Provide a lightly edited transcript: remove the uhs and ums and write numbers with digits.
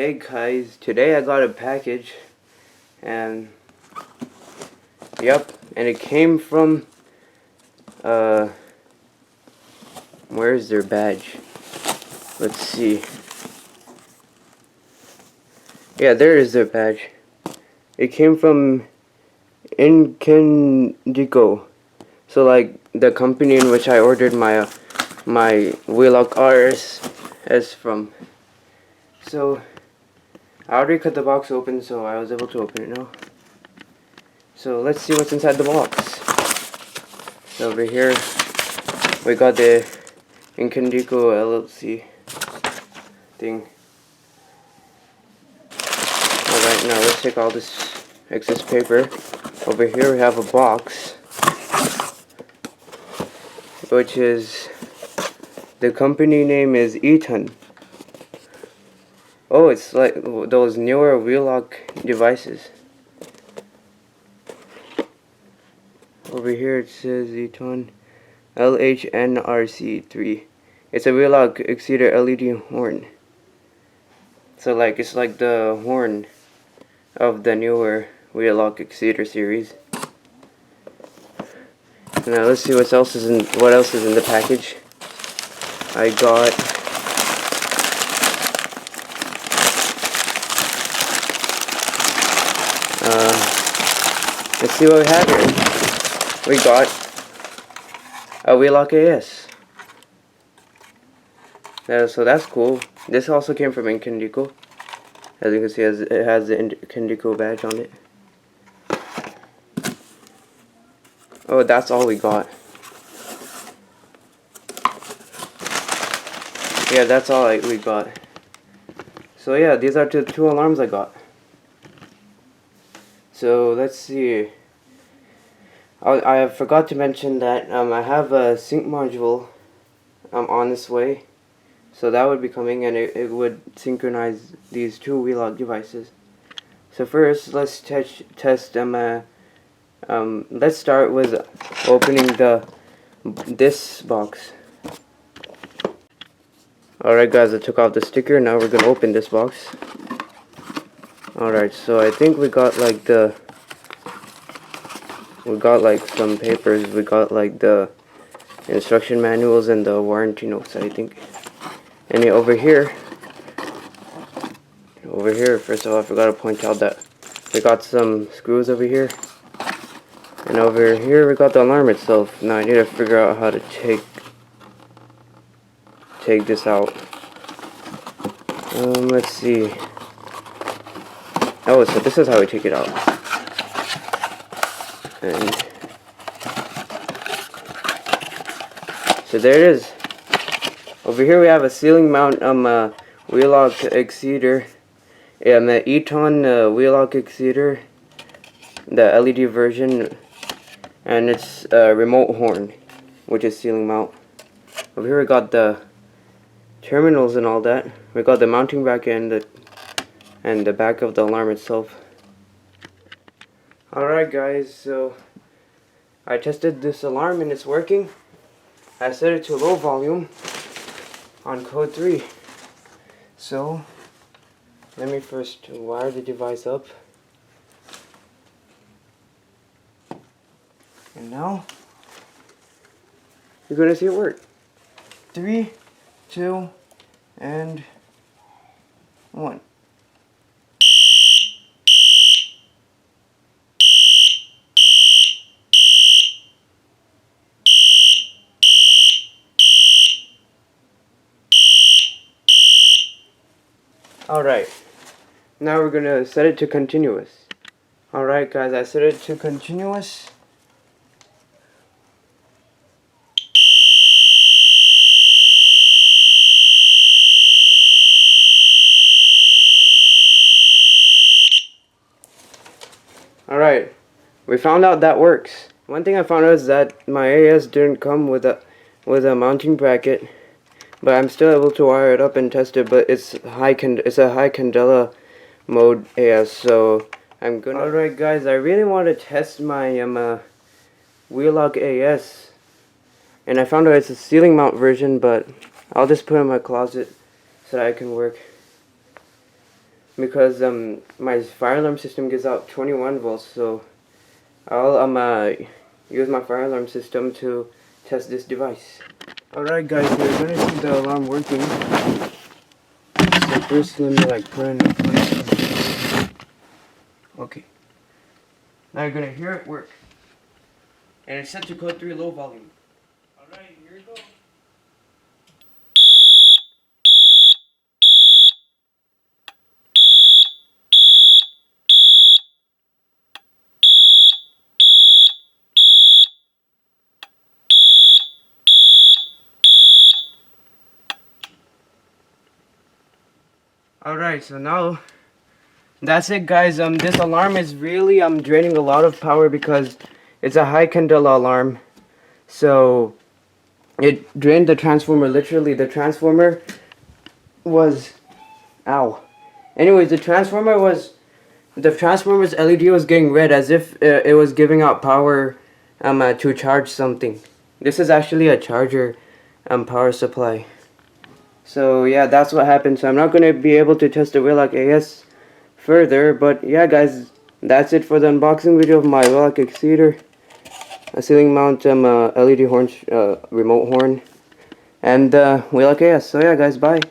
Hey guys, today I got a package, and yep, and it came from where is their badge? Let's see. Yeah, there is their badge. It came from Inkendico. So like the company in which I ordered my Wheelock RS is from. So I already cut the box open, so I was able to open it now. So let's see what's inside the box. So over here we got the Inkendico LLC thing. Alright, now let's take all this excess paper. Over here we have a box, which is, the company name is Eton. Oh, it's like those newer Wheelock devices. Over here it says Eton LHNRC3. It's a Wheelock Exceeder LED horn. So like, it's like the horn of the newer Wheelock Exceeder series. Now let's see what else is in the package. I got let's see what we have here. We got a Wheelock AS. So that's cool. This also came from Inkendico. As you can see, it has the Inkendico badge on it. Oh, that's all we got. Yeah, that's all we got. So yeah, these are the two alarms I got. So let's see. I forgot to mention that I have a sync module on its way. So that would be coming, and it would synchronize these two Wheelock devices. So first, let's test them. Let's start with opening this box. Alright guys, I took off the sticker. Now we're gonna open this box. Alright, so I think we got like some papers. We got like the instruction manuals and the warranty notes, I think. And over here, first of all, I forgot to point out that we got some screws over here. And over here we got the alarm itself. Now I need to figure out how to take this out. Let's see. Oh, so this is how we take it out. And so there it is. Over here we have a ceiling mount Wheelock Exceeder. The Eton Wheelock Exceeder, the LED version, and it's a remote horn, which is ceiling mount. Over here we got the terminals and all that. We got the mounting bracket and the back of the alarm itself. Alright guys, so I tested this alarm and it's working. I set it to low volume on code 3. So let me first wire the device up. And now you're gonna see it work. 3, 2, and 1. Alright, now we're gonna set it to continuous. Alright guys, I set it to continuous. Alright, we found out that works. One thing I found out is that my AS didn't come with a mounting bracket, but I'm still able to wire it up and test it. But it's a high candela mode AS, so I'm gonna. Alright guys, I really want to test my Wheelock AS, and I found out it's a ceiling mount version, but I'll just put it in my closet so that I can work. because my fire alarm system gives out 21 volts, so I'll use my fire alarm system to test this device. Alright guys, we're gonna see the alarm working. So first let me like put in the phone. Okay. Now you're gonna hear it work. And it's set to code 3 low volume. Alright, here we go. Alright, so now that's it guys. This alarm is really draining a lot of power because it's a high candela alarm. So it drained the transformer. Literally the transformer was anyways, the transformer's LED was getting red as if it was giving out power to charge something. This is actually a charger power supply. So yeah, that's what happened. So I'm not going to be able to test the Wheelock AS further, but yeah guys, that's it for the unboxing video of my Wheelock Exceeder, a ceiling mount LED horn, remote horn, and Wheelock AS. So yeah guys, bye.